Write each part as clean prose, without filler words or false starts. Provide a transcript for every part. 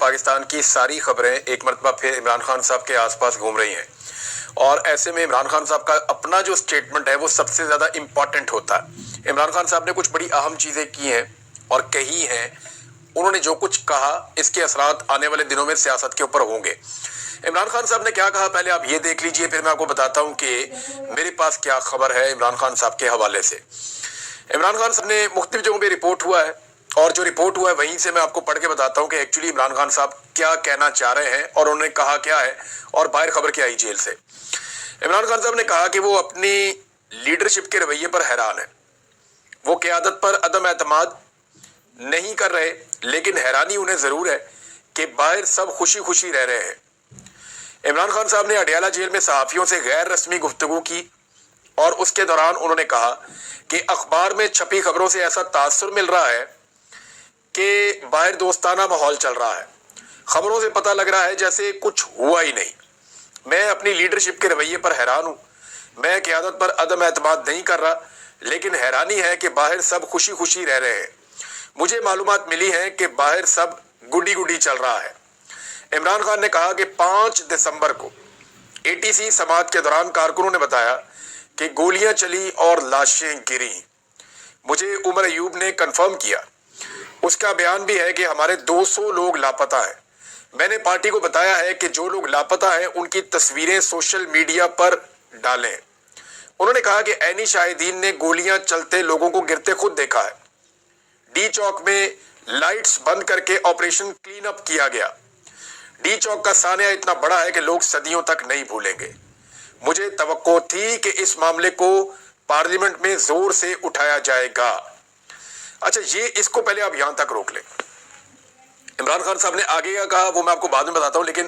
پاکستان کی ساری خبریں ایک مرتبہ پھر عمران خان صاحب کے آس پاس گھوم رہی ہیں، اور ایسے میں عمران خان صاحب کا اپنا جو سٹیٹمنٹ ہے وہ سب سے زیادہ امپورٹنٹ ہوتا ہے۔ عمران خان صاحب نے کچھ بڑی اہم چیزیں کی ہیں اور کہی ہیں۔ انہوں نے جو کچھ کہا اس کے اثرات آنے والے دنوں میں سیاست کے اوپر ہوں گے۔ عمران خان صاحب نے کیا کہا پہلے آپ یہ دیکھ لیجئے، پھر میں آپ کو بتاتا ہوں کہ میرے پاس کیا خبر ہے عمران خان صاحب کے حوالے سے۔ عمران خان صاحب نے مختلف جگہوں پہ رپورٹ ہوا ہے، اور جو رپورٹ ہوا ہے وہیں سے میں آپ کو پڑھ کے بتاتا ہوں کہ ایکچولی عمران خان صاحب کیا کہنا چاہ رہے ہیں اور انہوں نے کہا کیا ہے اور باہر خبر کیا آئی جیل سے۔ عمران خان صاحب نے کہا کہ وہ اپنی لیڈرشپ کے رویے پر حیران ہیں، وہ قیادت پر عدم اعتماد نہیں کر رہے، لیکن حیرانی انہیں ضرور ہے کہ باہر سب خوشی خوشی رہ رہے ہیں۔ عمران خان صاحب نے اڈیالہ جیل میں صحافیوں سے غیر رسمی گفتگو کی، اور اس کے دوران انہوں نے کہا کہ اخبار میں چھپی خبروں سے ایسا تاثر مل رہا ہے کہ باہر دوستانہ ماحول چل رہا ہے، خبروں سے پتہ لگ رہا ہے جیسے کچھ ہوا ہی نہیں۔ میں اپنی لیڈرشپ کے رویے پر حیران ہوں، میں قیادت پر عدم اعتماد نہیں کر رہا، لیکن حیرانی ہے کہ باہر سب خوشی خوشی رہ رہے ہیں۔ مجھے معلومات ملی ہیں کہ باہر سب گڈی گڈی چل رہا ہے۔ عمران خان نے کہا کہ 5 دسمبر کو ATC سماعت کے دوران کارکنوں نے بتایا کہ گولیاں چلی اور لاشیں گری۔ مجھے عمر ایوب نے کنفرم کیا، اس کا بیان بھی ہے کہ ہمارے 200 لوگ لاپتہ ہیں۔ میں نے پارٹی کو بتایا ہے کہ جو لوگ لاپتہ ہیں ان کی تصویریں سوشل میڈیا پر ڈالیں۔ انہوں نے کہا کہ عینی شاہدین نے گولیاں چلتے لوگوں کو گرتے خود دیکھا ہے۔ ڈی چوک میں لائٹس بند کر کے آپریشن کلین اپ کیا گیا۔ ڈی چوک کا سانحہ اتنا بڑا ہے کہ لوگ صدیوں تک نہیں بھولیں گے۔ مجھے توقع تھی کہ اس معاملے کو پارلیمنٹ میں زور سے اٹھایا جائے گا۔ اچھا، اس کو پہلے آپ یہاں تک روک لیں۔ عمران خان صاحب نے آگے کیا کہا وہ میں آپ کو بعد میں بتاتا ہوں، لیکن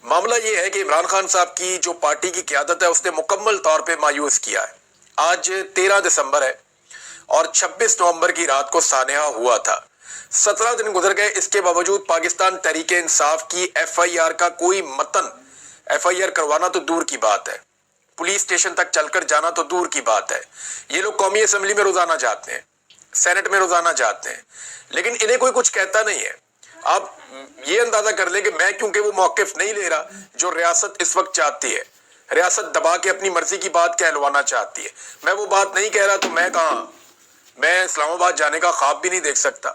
معاملہ یہ ہے کہ عمران خان صاحب کی جو پارٹی کی قیادت ہے اس نے مکمل طور پہ مایوس کیا ہے۔ آج 13 دسمبر ہے اور 26 نومبر کی رات کو سانحہ ہوا تھا۔ 17 دن گزر گئے، اس کے باوجود پاکستان تحریک انصاف کی FIR کا کوئی متن، FIR کروانا تو دور کی بات ہے، پولیس اسٹیشن تک چل کر جانا تو دور کی بات ہے۔ یہ لوگ قومی اسمبلی میں روزانہ جاتے ہیں، سینٹ میں روزانہ جاتے ہیں، لیکن انہیں کوئی کچھ کہتا نہیں ہے۔ آپ یہ اندازہ کر لیں کہ میں کیونکہ وہ موقف نہیں لے رہا جو ریاست اس وقت چاہتی ہے، ریاست دبا کے اپنی مرضی کی بات کہلوانا چاہتی ہے، میں وہ بات نہیں کہہ رہا تو میں کہاں، میں اسلام آباد جانے کا خواب بھی نہیں دیکھ سکتا،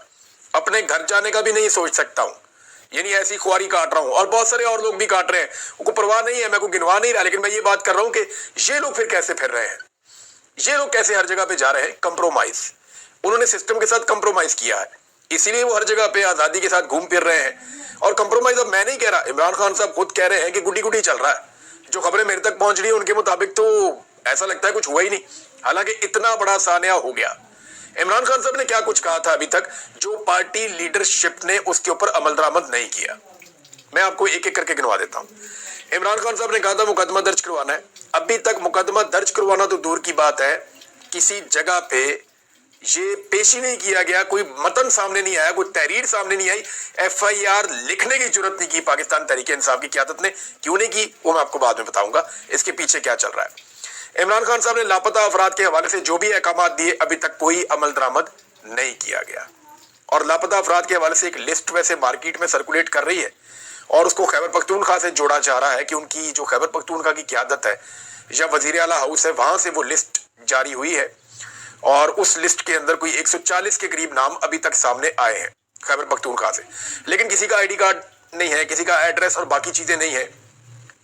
اپنے گھر جانے کا بھی نہیں سوچ سکتا ہوں، یعنی ایسی خواری کاٹ رہا ہوں، اور بہت سارے اور لوگ بھی کاٹ رہے ہیں، ان کو پرواہ نہیں ہے، میں کوئی گنوا نہیں رہا، لیکن میں یہ بات کر رہا ہوں کہ یہ لوگ پھر کیسے پھر رہے ہیں، یہ لوگ کیسے ہر جگہ پہ جا رہے ہیں۔ کمپرومائز، انہوں نے سسٹم کے ساتھ کمپرومائز کیا ہے، اسی لیے وہ ہر جگہ پہ آزادی کے ساتھ گھوم پھر رہے ہیں۔ اور کمپرومائز اب میں نہیں کہہ رہا، عمران خان صاحب خود کہہ رہے ہیں کہ گڈی گڈی چل رہا ہے۔ جو خبریں میرے تک پہنچ رہی ہیں ان کے مطابق تو ایسا لگتا ہے کچھ ہوا ہی نہیں، حالانکہ اتنا بڑا سانحہ ہو گیا۔ عمران خان صاحب نے کیا کچھ کہا تھا ابھی تک جو پارٹی لیڈرشپ نے اس کے اوپر عمل درآمد نہیں کیا، میں آپ کو ایک ایک کر کے گنوا دیتا ہوں۔ عمران خان صاحب نے کہا تھا مقدمہ درج کروانا ہے، ابھی تک مقدمہ درج کروانا تو دور کی بات ہے، کسی جگہ پہ یہ پیش ہی نہیں کیا گیا، کوئی متن سامنے نہیں آیا، کوئی تحریر سامنے نہیں آئی، FIR لکھنے کی جرت نہیں کی پاکستان تحریک انصاف کی قیادت نے۔ کیوں نہیں کی وہ میں آپ کو بعد میں بتاؤں گا، اس کے پیچھے کیا چل رہا ہے۔ عمران خان صاحب نے لاپتہ افراد کے حوالے سے جو بھی احکامات دیے ابھی تک کوئی عمل درآمد نہیں کیا گیا، اور لاپتہ افراد کے حوالے سے ایک لسٹ ویسے مارکیٹ میں سرکولیٹ کر رہی ہے، اور اس کو خیبر پختونخوا سے جوڑا جا رہا ہے کہ ان کی جو خیبر پختونخوا کی قیادت ہے یا وزیر اعلیٰ ہاؤس ہے وہاں سے وہ لسٹ جاری ہوئی ہے، اور اس لسٹ کے اندر کوئی 140 کے قریب نام ابھی تک سامنے آئے ہیں خیبر پختونخوا سے، لیکن کسی کا ID کارڈ نہیں ہے، کسی کا ایڈریس اور باقی چیزیں نہیں ہیں،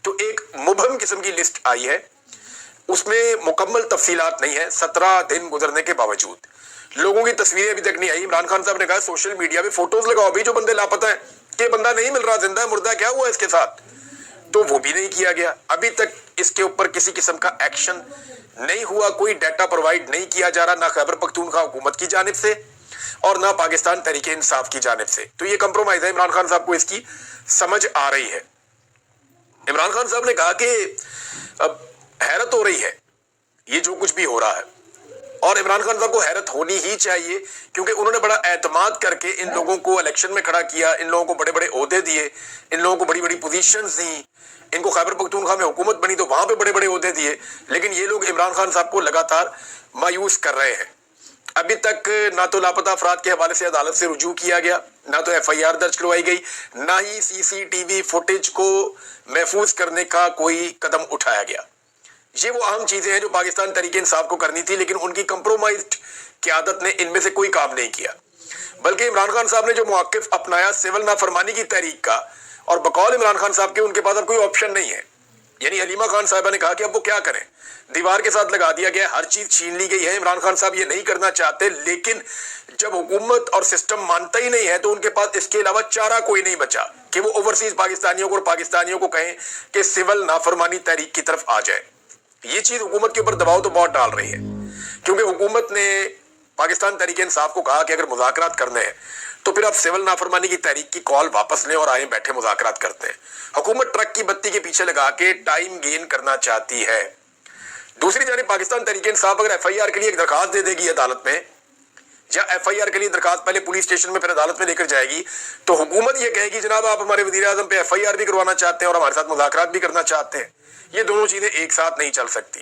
تو ایک مبہم قسم کی لسٹ آئی ہے، اس میں مکمل تفصیلات نہیں ہے۔ 17 دن گزرنے کے باوجود لوگوں کی تصویریں ابھی تک نہیں آئی۔ عمران خان صاحب نے کہا سوشل میڈیا پہ فوٹوز لگاؤ بھی جو بندے لاپتہ ہیں، کہ بندہ نہیں مل رہا، زندہ ہے مردہ کیا ہوا اس کے ساتھ، تو وہ بھی نہیں کیا گیا۔ ابھی تک اس کے اوپر کسی قسم کا ایکشن نہیں ہوا، کوئی ڈیٹا پرووائڈ نہیں کیا جا رہا، نہ خیبر پختونخوا حکومت کی جانب سے اور نہ پاکستان تحریک انصاف کی جانب سے۔ تو یہ کمپرومائز ہے، عمران خان صاحب کو اس کی سمجھ آ رہی ہے۔ عمران خان صاحب نے کہا کہ اب حیرت ہو رہی ہے یہ جو کچھ بھی ہو رہا ہے، اور عمران خان صاحب کو حیرت ہونی ہی چاہیے، کیونکہ انہوں نے بڑا اعتماد کر کے ان لوگوں کو الیکشن میں کھڑا کیا، ان لوگوں کو بڑے بڑے عہدے دیے، ان لوگوں کو بڑی بڑی پوزیشنز دیں، ان کو خیبر پختونخوا میں حکومت بنی تو وہاں پہ بڑے بڑے عہدے دیے، لیکن یہ لوگ عمران خان صاحب کو لگاتار مایوس کر رہے ہیں۔ ابھی تک نہ تو لاپتہ افراد کے حوالے سے عدالت سے رجوع کیا گیا، نہ تو ایف آئی آر درج کروائی گئی، نہ ہی سی سی ٹی وی فوٹیج کو محفوظ کرنے کا کوئی قدم اٹھایا گیا۔ یہ وہ اہم چیزیں ہیں جو پاکستان تحریک انصاف کو کرنی تھی، لیکن ان کی کمپرومائزڈ قیادت نے ان میں سے کوئی کام نہیں کیا، بلکہ عمران خان صاحب نے جو موقف اپنایا سول نافرمانی کی تحریک کا، اور بقول عمران خان صاحب کے ان کے پاس اب کوئی آپشن نہیں ہے۔ یعنی حلیمہ خان صاحبہ نے کہا کہ اب وہ کیا کریں، دیوار کے ساتھ لگا دیا گیا، ہر چیز چھین لی گئی ہے، عمران خان صاحب یہ نہیں کرنا چاہتے، لیکن جب حکومت اور سسٹم مانتا ہی نہیں ہے تو ان کے پاس اس کے علاوہ چارہ کوئی نہیں بچا کہ وہ اوورسیز پاکستانیوں کو اور پاکستانیوں کو کہیں کہ سول نافرمانی تحریک کی طرف آ جائے۔ یہ چیز حکومت کے اوپر دباؤ تو بہت ڈال رہی ہے، کیونکہ حکومت نے پاکستان تحریک انصاف کو کہا کہ اگر مذاکرات کرنے ہیں تو پھر آپ سول نافرمانی کی تحریک کی کال واپس لیں اور آئیں بیٹھے مذاکرات کرتے ہیں۔ حکومت ٹرک کی بتی کے پیچھے لگا کے ٹائم گین کرنا چاہتی ہے۔ دوسری جانب پاکستان تحریک انصاف اگر ایف آئی آر کے لیے ایک درخواست دے دے گی عدالت میں، یا ایف آئی آر کے لیے درخواست پہلے پولیس اسٹیشن میں پھر عدالت میں لے کر جائے گی، تو حکومت یہ کہے گی جناب آپ ہمارے وزیر اعظم پہ ایف آئی آر بھی کروانا چاہتے ہیں اور ہمارے ساتھ مذاکرات بھی کرنا چاہتے ہیں۔ یہ دونوں چیزیں ایک ساتھ نہیں چل سکتی،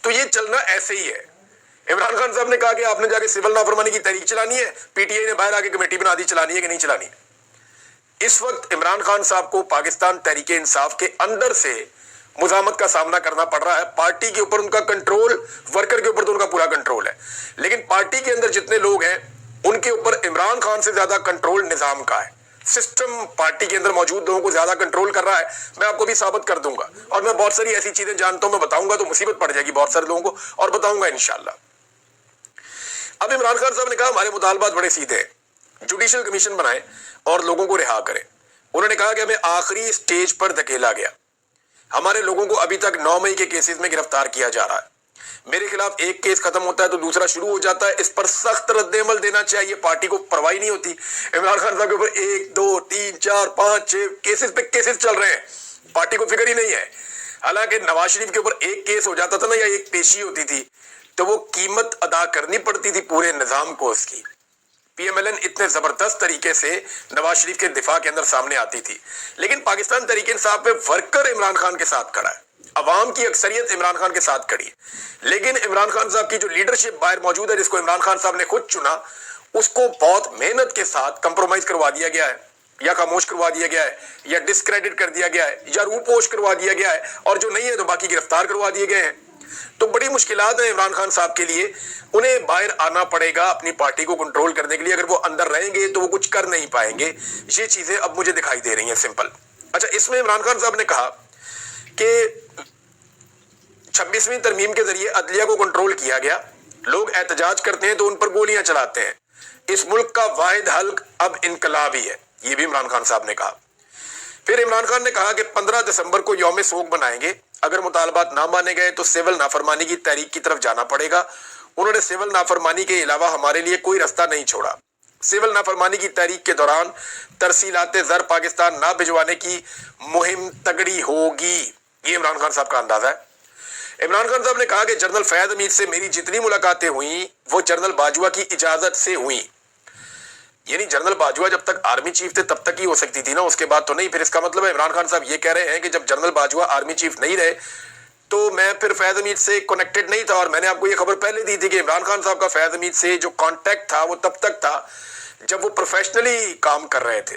تو یہ چلنا ایسے ہی ہے۔ عمران خان صاحب نے کہا کہ آپ نے جا کے سول نافرمانی کی تحریک چلانی ہے، پی ٹی آئی نے باہر آ کے کمیٹی بنا دی، چلانی ہے کہ نہیں چلانی۔ اس وقت عمران خان صاحب کو پاکستان تحریک انصاف کے اندر سے مزاحمت کا سامنا کرنا پڑ رہا ہے۔ پارٹی کے اوپر ان کا کنٹرول، ورکر کے اوپر تو ان کا پورا کنٹرول ہے، لیکن پارٹی کے اندر جتنے لوگ ہیں ان کے اوپر عمران خان سے زیادہ کنٹرول نظام کا ہے۔ سسٹم پارٹی کے اندر موجود لوگوں کو زیادہ کنٹرول کر رہا ہے۔ میں آپ کو بھی ثابت کر دوں گا، اور میں بہت ساری ایسی چیزیں جانتا ہوں، میں بتاؤں گا تو مصیبت پڑ جائے گی بہت سارے لوگوں کو، اور بتاؤں گا انشاءاللہ۔ اب عمران خان صاحب نے کہا ہمارے مطالبات بڑے سیدھے ہیں، جوڈیشل کمیشن بنائیں اور لوگوں کو رہا کریں۔ انہوں نے کہا کہ ہمیں آخری سٹیج پر دھکیلا گیا، ہمارے لوگوں کو ابھی تک 9 مئی کے کیسز میں گرفتار کیا جا رہا ہے، میرے خلاف ایک کیس ختم ہوتا ہے تو دوسرا شروع ہو جاتا ہے، اس پر سخت رد عمل دینا چاہیے، پارٹی کو پرواہ نہیں ہوتی۔ عمران خان صاحب کے اوپر 1 2 3 4 5 6 کیسز پہ کیسز چل رہے ہیں، پارٹی کو فکر ہی نہیں ہے۔ حالانکہ نواز شریف کے اوپر ایک کیس ہو جاتا تھا نا، یا ایک پیشی ہوتی تھی، تو وہ قیمت ادا کرنی پڑتی تھی پورے نظام کو اس کی۔ پی ایم ایل این اتنے زبردست طریقے سے نواز شریف کے دفاع کے اندر سامنے آتی تھی، لیکن پاکستان تحریک انصاف پہ ورکر عمران خان کے ساتھ کھڑا ہے، عوام کی اکثریت عمران خان کے ساتھ کھڑی ہے، لیکن عمران خان صاحب کی جو لیڈرشپ باہر موجود ہے، جس کو عمران خان صاحب نے خود چنا، اس کو بہت محنت کے ساتھ کمپرومائز کروا دیا گیا ہے، یا خاموش کروا دیا گیا ہے، یا ڈسکریڈٹ کر دیا گیا ہے، یا روپوش کروا دیا گیا ہے، اور جو نہیں ہے تو باقی گرفتار کروا دیے گئے ہیں۔ تو بڑی مشکلات ہیں عمران خان صاحب کے لیے، انہیں باہر آنا پڑے گا اپنی پارٹی کو کنٹرول کرنے کے لیے۔ اگر وہ اندر رہیں گے تو وہ کچھ کر نہیں پائیں گے۔ یہ چیزیں اب مجھے دکھائی دے رہی ہیں سمپل۔ اچھا، اس میں عمران خان صاحب نے کہا کہ 26ویں ترمیم کے ذریعے عدلیہ کو کنٹرول کیا گیا، لوگ احتجاج کرتے ہیں تو ان پر گولیاں چلاتے ہیں، اس ملک کا واحد حل اب انقلاب ہی ہے، یہ بھی عمران خان صاحب نے کہا۔ پھر عمران خان نے کہا کہ 15 دسمبر کو یوم سوگ بنائیں گے، اگر مطالبات نہ مانے گئے تو سول نافرمانی کی تحریک کی طرف جانا پڑے گا۔ انہوں نے سول نافرمانی کے علاوہ ہمارے لیے کوئی راستہ نہیں چھوڑا۔ سول نافرمانی کی تحریک کے دوران ترسیلات زر پاکستان نہ بھجوانے کی مہم تگڑی ہوگی، یہ عمران خان صاحب کا اندازہ ہے۔ عمران خان صاحب نے کہا کہ جنرل فیاض حمید سے میری جتنی ملاقاتیں ہوئیں وہ جنرل باجوہ کی اجازت سے ہوئیں، یعنی جنرل باجوہ جب تک آرمی چیف تھے تب تک ہی ہو سکتی تھی نا، اس کے بعد تو نہیں۔ پھر اس کا مطلب ہے عمران خان صاحب یہ کہہ رہے ہیں کہ جب جنرل باجوہ آرمی چیف نہیں رہے تو میں پھر فیاض حمید سے کنیکٹڈ نہیں تھا، اور میں نے آپ کو یہ خبر پہلے دی تھی کہ عمران خان صاحب کا فیاض حمید سے جو کانٹیکٹ تھا وہ تب تک تھا جب وہ پروفیشنلی کام کر رہے تھے،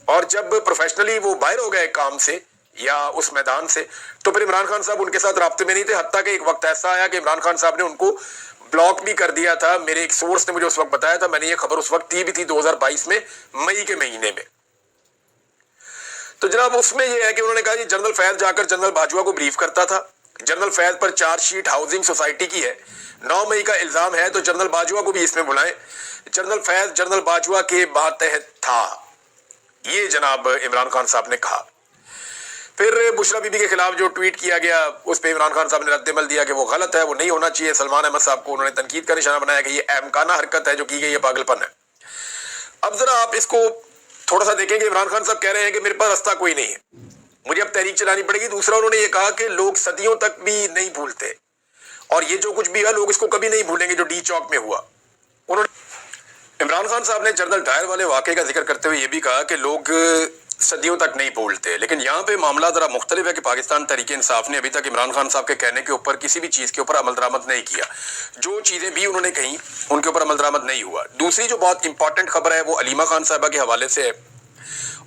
اور جب پروفیشنلی وہ باہر ہو گئے کام سے یا اس میدان سے تو پھر عمران خان صاحب ان کے ساتھ رابطے میں نہیں تھے، حتیٰ کہ ایک وقت ایسا آیا کہ عمران خان صاحب نے ان کو بلاک بھی کر دیا تھا۔ میرے ایک سورس نے مجھے اس وقت بتایا تھا، میں نے یہ خبر اس وقت دی بھی تھی 2022 میں مئی کے مہینے میں۔ تو جناب اس میں یہ ہے کہ انہوں نے کہا کہ جنرل فیاض جا کر جنرل باجوہ کو بریف کرتا تھا، جنرل فیاض پر چارج شیٹ ہاؤسنگ سوسائٹی کی ہے، 9 مئی کا الزام ہے، تو جنرل باجوہ کو بھی اس میں بلائیں۔ جنرل فیاض جنرل باجوہ کے ماتحت تھا، یہ جناب عمران خان صاحب نے کہا۔ پھر بشرا بی بی کے خلاف جو ٹویٹ کیا گیا اس پہ عمران خان صاحب نے رد عمل دیا کہ وہ غلط ہے، وہ نہیں ہونا چاہیے۔ سلمان احمد صاحب کو انہوں نے تنقید کا نشانہ بنایا کہ یہ احمقانہ حرکت ہے جو کی گئی ہے، پاگل پن ہے۔ اب ذرا آپ اس کو تھوڑا سا دیکھیں کہ عمران خان صاحب کہہ رہے ہیں کہ میرے پاس راستہ کوئی نہیں ہے، مجھے اب تحریک چلانی پڑے گی۔ دوسرا انہوں نے یہ کہا کہ لوگ صدیوں تک بھی نہیں بھولتے، اور یہ جو کچھ بھی ہے لوگ اس کو کبھی نہیں بھولیں گے جو ڈی چوک میں ہوا۔ انہوں نے عمران خان صاحب نے جنرل ڈائر والے واقعے کا ذکر کرتے ہوئے یہ بھی کہا کہ لوگ صدیوں تک نہیں بھولتے. لیکن یہاں پہ معاملہ ذرا مختلف ہے کہ پاکستان تحریک انصاف نے ابھی تک عمران خان صاحب کے کہنے کے اوپر کسی بھی چیز کے اوپر عمل درآمد نہیں کیا. جو چیزیں بھی انہوں نے کہیں ان کے اوپر عمل درآمد نہیں ہوا. دوسری جو بہت امپورٹنٹ خبر ہے وہ علیمہ خان صاحبہ کے حوالے سے ہے،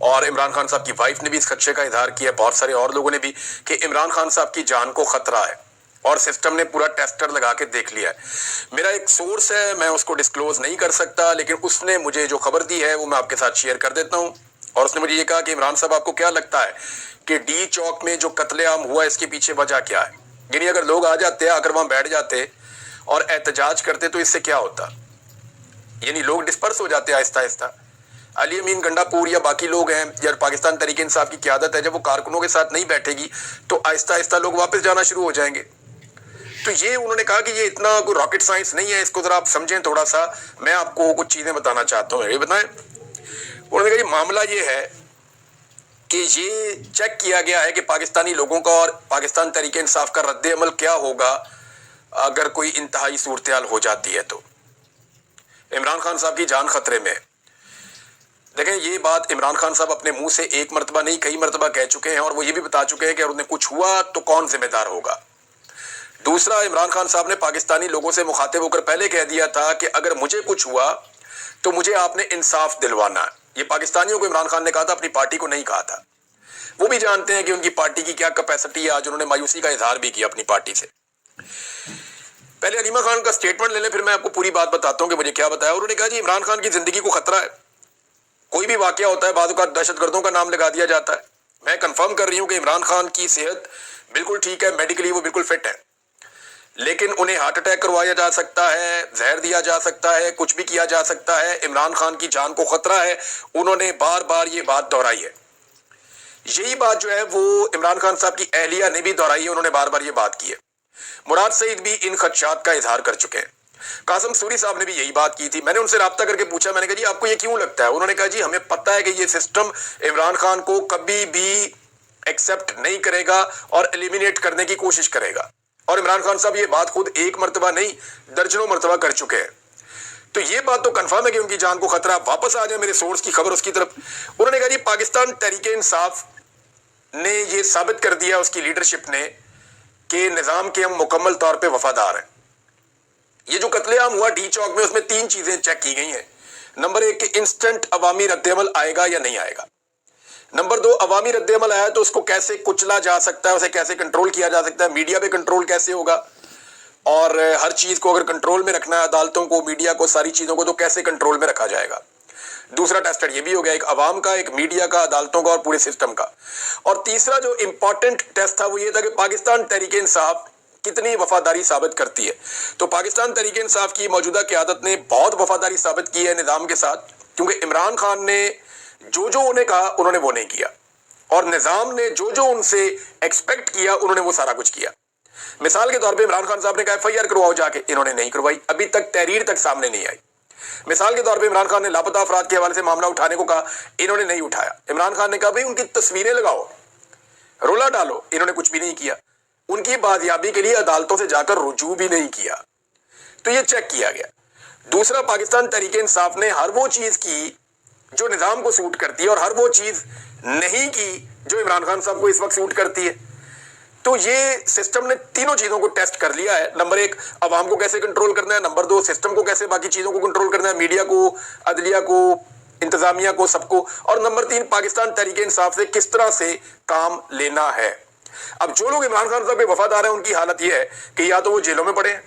اور عمران خان صاحب کی وائف نے بھی اس خدشے کا اظہار کیا، بہت سارے اور لوگوں نے بھی، کہ عمران خان صاحب کی جان کو خطرہ ہے، اور سسٹم نے پورا ٹیسٹر لگا کے دیکھ لیا ہے. میرا ایک سورس ہے، میں اس کو ڈسکلوز نہیں کر سکتا، لیکن اس نے مجھے جو خبر دی ہے وہ میں آپ کے ساتھ شیئر کر دیتا ہوں. اور اس نے مجھے یہ کہا کہ عمران صاحب آپ کو کیا لگتا ہے کہ ڈی چوک میں جو قتل عام ہوا اس کے پیچھے وجہ کیا ہے؟ یعنی اگر لوگ آ جاتے، آ کر وہاں بیٹھ جاتے اور احتجاج کرتے تو اس سے کیا ہوتا؟ یعنی لوگ ڈسپرس ہو جاتے آہستہ آہستہ. علی امین گنڈا پور یا باقی لوگ ہیں یا پاکستان تحریک انصاف کی قیادت ہے، جب وہ کارکنوں کے ساتھ نہیں بیٹھے گی تو آہستہ آہستہ لوگ واپس جانا شروع ہو جائیں گے. تو یہ انہوں نے کہا کہ یہ اتنا کوئی راکٹ سائنس نہیں ہے، اس کو ذرا آپ سمجھیں تھوڑا سا. میں آپ کو کچھ چیزیں بتانا چاہتا ہوں. یہ بتائیں، انہوں نے کہا یہ معاملہ یہ ہے کہ یہ چیک کیا گیا ہے کہ پاکستانی لوگوں کا اور پاکستان تحریک انصاف کا رد عمل کیا ہوگا اگر کوئی انتہائی صورتحال ہو جاتی ہے. تو عمران خان صاحب کی جان خطرے میں. دیکھیں، یہ بات عمران خان صاحب اپنے منہ سے ایک مرتبہ نہیں کئی مرتبہ کہہ چکے ہیں، اور وہ یہ بھی بتا چکے ہیں کہ اگر انہیں کچھ ہوا تو کون ذمہ دار ہوگا. دوسرا، عمران خان صاحب نے پاکستانی لوگوں سے مخاطب ہو کر پہلے کہہ دیا تھا کہ اگر مجھے کچھ ہوا تو مجھے آپ نے انصاف دلوانا ہے. یہ پاکستانیوں کو عمران خان نے کہا تھا، اپنی پارٹی کو نہیں کہا تھا. وہ بھی جانتے ہیں کہ ان کی پارٹی کی کیا کیپیسٹی ہے. آج انہوں نے مایوسی کا اظہار بھی کیا اپنی پارٹی سے. پہلے علیمہ خان کا سٹیٹمنٹ لے لیں، پھر میں آپ کو پوری بات بتاتا ہوں کہ مجھے کیا بتایا. انہوں نے کہا جی عمران خان کی زندگی کو خطرہ ہے. کوئی بھی واقعہ ہوتا ہے بعض اوقات دہشت گردوں کا نام لگا دیا جاتا ہے. میں کنفرم کر رہی ہوں کہ عمران خان کی صحت بالکل ٹھیک ہے، میڈیکلی وہ بالکل فٹ ہے، لیکن انہیں ہارٹ اٹیک کروایا جا سکتا ہے، زہر دیا جا سکتا ہے، کچھ بھی کیا جا سکتا ہے. عمران خان کی جان کو خطرہ ہے. انہوں نے بار بار یہ بات دہرائی ہے. یہی بات جو ہے وہ عمران خان صاحب کی اہلیہ نے بھی دہرائی ہے. انہوں نے بار بار یہ بات کی ہے. مراد سعید بھی ان خدشات کا اظہار کر چکے ہیں. قاسم سوری صاحب نے بھی یہی بات کی تھی. میں نے ان سے رابطہ کر کے پوچھا، میں نے کہا جی آپ کو یہ کیوں لگتا ہے؟ انہوں نے کہا جی ہمیں پتہ ہے کہ یہ سسٹم عمران خان کو کبھی بھی ایکسپٹ نہیں کرے گا اور ایلیمینیٹ کرنے کی کوشش کرے گا. اور عمران خان صاحب یہ بات خود ایک مرتبہ نہیں درجنوں مرتبہ کر چکے ہیں. تو یہ بات تو کنفرم ہے کہ ان کی جان کو خطرہ. واپس آ جائیں میرے سورس کی خبر اس کی طرف. انہوں نے کہا جی پاکستان تحریک انصاف نے یہ ثابت کر دیا، اس کی لیڈرشپ نے، کہ نظام کے ہم مکمل طور پہ وفادار ہیں. یہ جو قتل عام ہوا ڈی چوک میں، اس میں 3 چیزیں چیک کی گئی ہیں. نمبر 1 کہ انسٹنٹ عوامی رد عمل آئے گا یا نہیں آئے گا. نمبر 2 عوامی رد عمل آیا تو اس کو کیسے کچلا جا سکتا ہے، اسے کیسے کنٹرول کیا جا سکتا ہے، میڈیا پہ کنٹرول کیسے ہوگا، اور ہر چیز کو اگر کنٹرول میں رکھنا ہے، عدالتوں کو، میڈیا کو، ساری چیزوں کو، تو کیسے کنٹرول میں رکھا جائے گا. دوسرا ٹیسٹر یہ بھی ہو گیا، ایک عوام کا، ایک میڈیا کا، عدالتوں کا اور پورے سسٹم کا. اور تیسرا جو امپورٹنٹ ٹیسٹ تھا وہ یہ تھا کہ پاکستان تحریک انصاف کتنی وفاداری ثابت کرتی ہے. تو پاکستان تحریک انصاف کی موجودہ قیادت نے بہت وفاداری ثابت کی ہے نظام کے ساتھ، کیونکہ عمران خان نے جو جو انہیں کہا انہوں نے وہ نہیں کیا، اور نظام نے جو جو ان سے ایکسپیکٹ کیا انہوں نے وہ سارا کچھ کیا. مثال کے طور پہ عمران خان صاحب نے کہا FIR کرواؤ جا کے، انہوں نے نہیں کروائی، ابھی تک تحریر تک سامنے نہیں آئی. مثال کے طور پہ عمران خان نے لاپتہ افراد کے حوالے سے معاملہ اٹھانے کو کہا، انہوں نے نہیں اٹھایا. عمران خان نے کہا بھئی ان کی تصویریں لگاؤ، رولا ڈالو، انہوں نے کچھ بھی نہیں کیا. ان کی بازیابی کے لیے عدالتوں سے جا کر رجوع بھی نہیں کیا. تو یہ چیک کیا گیا. دوسرا، پاکستان تحریک انصاف نے ہر وہ چیز کی جو نظام کو سوٹ کرتی ہے اور ہر وہ چیز نہیں کی جو عمران خان صاحب کو اس وقت سوٹ کرتی ہے. تو یہ سسٹم نے تینوں چیزوں کو ٹیسٹ کر لیا ہے. نمبر 1 عوام کو کیسے کنٹرول کرنا ہے، نمبر 2 سسٹم کو کیسے باقی چیزوں کو کنٹرول کرنا ہے، میڈیا کو، عدلیہ کو، انتظامیہ کو، سب کو، اور نمبر 3 پاکستان تحریک انصاف سے کس طرح سے کام لینا ہے. اب جو لوگ عمران خان صاحب کے وفادار ہیں ان کی حالت یہ ہے کہ یا تو وہ جیلوں میں پڑے ہیں،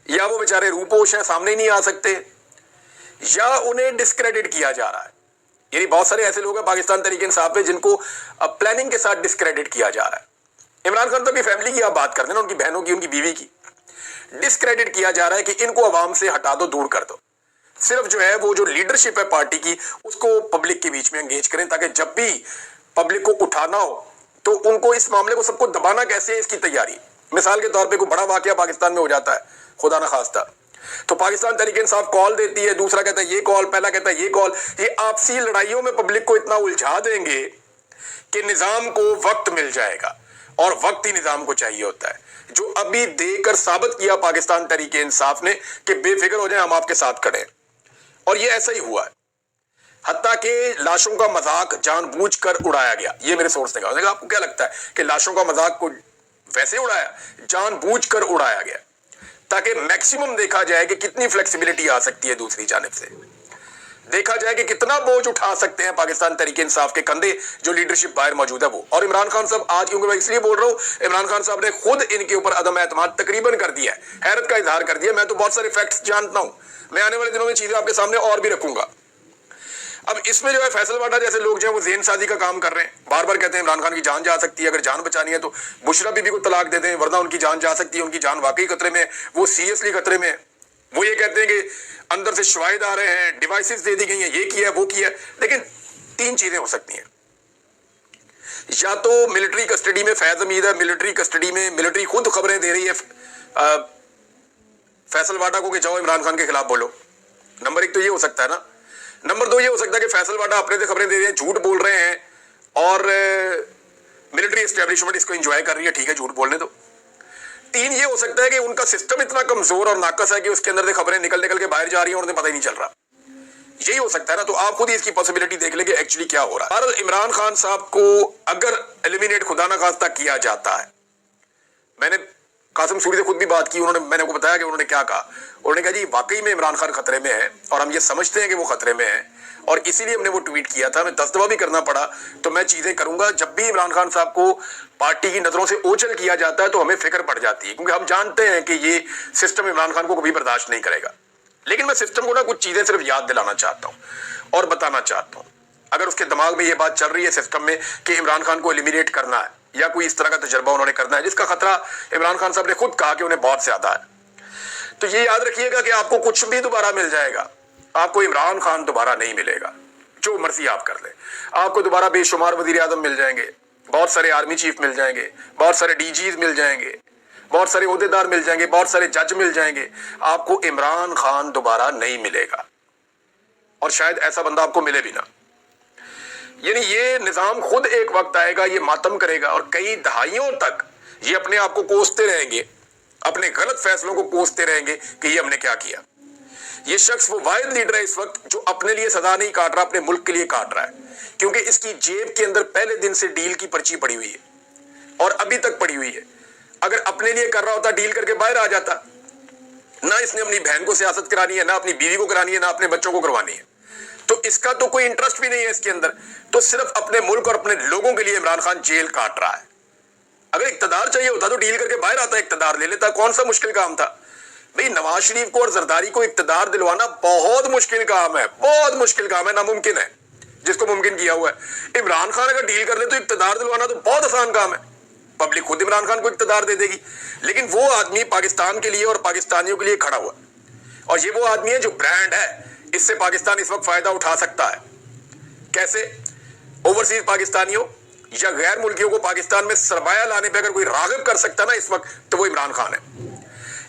یا وہ بیچارے روپوش ہیں، سامنے ہی نہیں آ سکتے، یا انہیں ڈسکریڈٹ کیا جا رہا ہے. یعنی بہت سارے ایسے لوگ ہیں پاکستان تحریک انصاف پہ جن کو پلاننگ کے ساتھ ڈسکریڈٹ کیا جا رہا ہے. عمران خان صاحب کی فیملی کی آپ بات کر دیں نا، ان کی بہنوں کی، ان کی بیوی کی، ڈسکریڈٹ کیا جا رہا ہے کہ ان کو عوام سے ہٹا دو، دور کر دو. صرف جو ہے وہ جو لیڈرشپ ہے پارٹی کی اس کو پبلک کے بیچ میں انگیج کریں، تاکہ جب بھی پبلک کو اٹھانا ہو تو ان کو اس معاملے کو سب کو دبانا کیسے ہے اس کی تیاری. مثال کے طور پہ کوئی بڑا واقعہ پاکستان میں ہو جاتا ہے خدا نخواستہ، تو پاکستان تحریک انصاف کال دیتی ہے، دوسرا کہتا ہے یہ کال، پہلا کہتا ہے یہ کال. یہ آپسی لڑائیوں میں پبلک کو اتنا الجھا دیں گے کہ نظام کو وقت مل جائے گا، اور وقت ہی نظام کو چاہیے ہوتا ہے. جو ابھی دے کر ثابت کیا پاکستان تحریک انصاف نے کہ بے فکر ہو جائیں، ہم آپ کے ساتھ کھڑے ہیں، اور یہ ایسا ہی ہوا ہے. حتیٰ کہ لاشوں کا مذاق جان بوجھ کر اڑایا گیا. یہ میرے سورس نے کہا. آپ کو کیا لگتا ہے کہ لاشوں کا مذاق کو ویسے اڑایا؟ جان بوجھ کر اڑایا گیا تاکہ میکسیمم دیکھا جائے کہ کتنی فلیکسیبلٹی آ سکتی ہے دوسری جانب سے، دیکھا جائے کہ کتنا بوجھ اٹھا سکتے ہیں پاکستان تحریک انصاف کے کندھے جو لیڈرشپ باہر موجود ہے وہ. اور عمران خان صاحب آج، کیونکہ میں اس لیے بول رہا ہوں، عمران خان صاحب نے خود ان کے اوپر عدم اعتماد تقریباً کر دیا ہے، حیرت کا اظہار کر دیا. میں تو بہت سارے فیکٹس جانتا ہوں، میں آنے والے دنوں میں چیزیں آپ کے سامنے اور بھی رکھوں گا. اب اس میں جو ہے فیصل واڈا جیسے لوگ جو ہیں وہ ذہن سازی کا کام کر رہے ہیں، بار بار کہتے ہیں عمران خان کی جان جا سکتی ہے، اگر جان بچانی ہے تو بشرا بی بی کو طلاق دے دیں ورنہ ان کی جان جا سکتی ہے، ان کی جان واقعی خطرے میں ہے، وہ سیریسلی خطرے میں ہے. وہ یہ کہتے ہیں کہ اندر سے شواہد آ رہے ہیں، ڈیوائسز دے دی گئی ہیں، یہ کیا ہے وہ کیا ہے. لیکن تین چیزیں ہو سکتی ہیں، یا تو ملٹری کسٹڈی میں فیض حمید ہے، ملٹری کسٹڈی میں ملٹری خود خبریں دے رہی ہے فیصل واڈا کو کہ جاؤ عمران خان کے خلاف بولو. نمبر ایک تو یہ ہو سکتا ہے نا. نمبر دو یہ ہو سکتا ہے کہ فیصل واڈا اپنے سے خبریں دے رہے ہیں، جھوٹ بول رہے ہیں اور ملٹری اسٹیبلشمنٹ اس کو انجوائے کر رہی ہے، ٹھیک ہے جھوٹ بولنے دو. تین یہ ہو سکتا ہے کہ ان کا سسٹم اتنا کمزور اور ناقص ہے کہ اس کے اندر سے خبریں نکل کے باہر جا رہی ہیں اور انہیں پتہ ہی نہیں چل رہا. یہی ہو سکتا ہے نا. تو آپ خود ہی اس کی پاسبلٹی دیکھ لیں کہ ایکچولی کیا ہو رہا ہے. عمران خان صاحب کو اگر ایلیمینیٹ خدا نہ خواستہ کیا جاتا ہے، میں نے قاسم سوری سے خود بھی بات کی، میں نے کو بتایا کہ انہوں نے کیا کہا. انہوں نے کہا جی واقعی میں عمران خان خطرے میں ہے اور ہم یہ سمجھتے ہیں کہ وہ خطرے میں ہے اور اسی لیے ہم نے وہ ٹویٹ کیا تھا. میں 10 دفعہ بھی کرنا پڑا تو میں چیزیں کروں گا. جب بھی عمران خان صاحب کو پارٹی کی نظروں سے اوچل کیا جاتا ہے تو ہمیں فکر پڑ جاتی ہے، کیونکہ ہم جانتے ہیں کہ یہ سسٹم عمران خان کو کبھی برداشت نہیں کرے گا. لیکن میں سسٹم کو نا کچھ چیزیں صرف یاد دلانا چاہتا ہوں اور بتانا چاہتا ہوں. اگر اس کے دماغ میں یہ بات چل رہی ہے سسٹم میں کہ عمران خان کو ایلیمینیٹ کرنا ہے یا کوئی اس طرح کا تجربہ انہوں نے کرنا ہے جس کا خطرہ عمران خان صاحب نے خود کہا کہ انہیں بہت زیادہ ہے، تو یہ یاد رکھیے گا کہ آپ کو کچھ بھی دوبارہ مل جائے گا، آپ کو عمران خان دوبارہ نہیں ملے گا. جو مرضی آپ کر لیں، آپ کو دوبارہ بے شمار وزیر اعظم مل جائیں گے، بہت سارے آرمی چیف مل جائیں گے، بہت سارے ڈی جیز مل جائیں گے، بہت سارے عہدیدار مل جائیں گے، بہت سارے جج مل جائیں گے. آپ کو عمران خان دوبارہ نہیں ملے گا اور شاید ایسا بندہ آپ کو ملے بھی نہ. یعنی یہ نظام خود ایک وقت آئے گا، یہ ماتم کرے گا اور کئی دہائیوں تک یہ اپنے آپ کو کوستے رہیں گے، اپنے غلط فیصلوں کو کوستے رہیں گے کہ یہ ہم نے کیا کیا. یہ شخص وہ واحد لیڈر ہے اس وقت جو اپنے لیے سزا نہیں کاٹ رہا، اپنے ملک کے لیے کاٹ رہا ہے، کیونکہ اس کی جیب کے اندر پہلے دن سے ڈیل کی پرچی پڑی ہوئی ہے اور ابھی تک پڑی ہوئی ہے. اگر اپنے لیے کر رہا ہوتا ڈیل کر کے باہر آ جاتا. نہ اس نے اپنی بہن کو سیاست کرانی ہے، نہ اپنی بیوی کو کرانی ہے، نہ اپنے بچوں کو کروانی ہے، تو اس کا تو کوئی انٹرسٹ بھی نہیں ہے اس کے اندر. تو صرف اپنے ملک اور اپنے لوگوں کے لیے عمران خان جیل کاٹ رہا ہے. اگر اقتدار چاہیے ہوتا تو ڈیل کر کے باہر آتا، اقتدار لے لیتا. کون سا مشکل کام تھا بھئی؟ نواز شریف کو اور زرداری کو اقتدار دلوانا بہت مشکل کام ہے، بہت مشکل کام ہے، ناممکن ہے جس کو ممکن کیا ہوا ہے. عمران خان اگر ڈیل کر لے تو اقتدار دلوانا تو بہت آسان کام ہے، پبلک خود عمران خان کو اقتدار دے دے گی. لیکن وہ آدمی پاکستان کے لیے اور پاکستانیوں کے لیے کھڑا ہوا اور یہ وہ آدمی ہے جو برانڈ ہے. اس سے پاکستان اس وقت فائدہ اٹھا سکتا ہے. کیسے؟ اوورسیز پاکستانیوں یا غیر ملکیوں کو پاکستان میں سرمایہ لانے پہ اگر کوئی راغب کر سکتا ہے نا اس وقت تو وہ عمران خان ہے.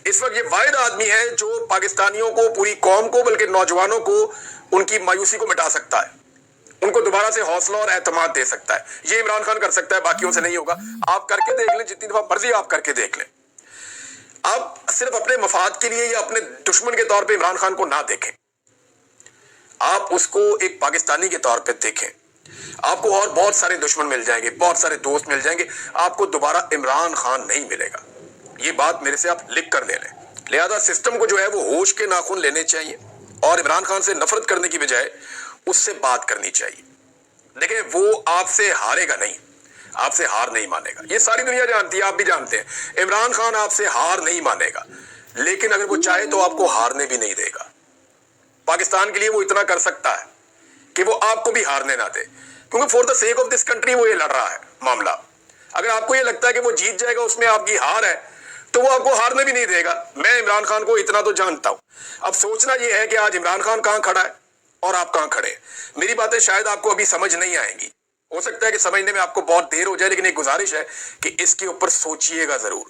اس وقت یہ واحد آدمی ہے جو پاکستانیوں کو، پوری قوم کو، بلکہ نوجوانوں کو ان کی مایوسی کو مٹا سکتا ہے، ان کو دوبارہ سے حوصلہ اور اعتماد دے سکتا ہے. یہ عمران خان کر سکتا ہے، باقیوں سے نہیں ہوگا. آپ کر کے دیکھ لیں، جتنی دفعہ مرضی آپ کر کے دیکھ لیں. آپ صرف اپنے مفاد کے لیے یا اپنے دشمن کے طور پہ عمران خان کو نہ دیکھیں، آپ اس کو ایک پاکستانی کے طور پہ دیکھیں. آپ کو اور بہت سارے دشمن مل جائیں گے، بہت سارے دوست مل جائیں گے، آپ کو دوبارہ عمران خان نہیں ملے گا. یہ بات میرے سے آپ لکھ کر لے لیں. لہذا سسٹم کو جو ہے وہ ہوش کے ناخن لینے چاہیے اور عمران خان سے نفرت کرنے کی بجائے اس سے بات کرنی چاہیے. دیکھیں وہ آپ سے ہارے گا نہیں، آپ سے ہار نہیں مانے گا. یہ ساری دنیا جانتی ہے، آپ بھی جانتے ہیں. عمران خان آپ سے ہار نہیں مانے گا، لیکن اگر وہ چاہے تو آپ کو ہارنے بھی نہیں دے گا. پاکستان کے لیے وہ اتنا کر سکتا ہے کہ وہ آپ کو بھی ہارنے نہ دے، کیونکہ for the sake of this country وہ یہ لڑ رہا ہے معاملہ. اگر آپ کو یہ لگتا ہے کہ وہ جیت جائے گا، اس میں آپ کی ہار ہے، تو وہ آپ کو ہارنے بھی نہیں دے گا. میں عمران خان کو اتنا تو جانتا ہوں. اب سوچنا یہ ہے کہ آج عمران خان کہاں کھڑا ہے اور آپ کہاں کھڑے ہیں. میری باتیں شاید آپ کو ابھی سمجھ نہیں آئیں گی، ہو سکتا ہے کہ سمجھنے میں آپ کو بہت دیر ہو جائے، لیکن ایک گزارش ہے کہ اس کے اوپر سوچئے گا ضرور.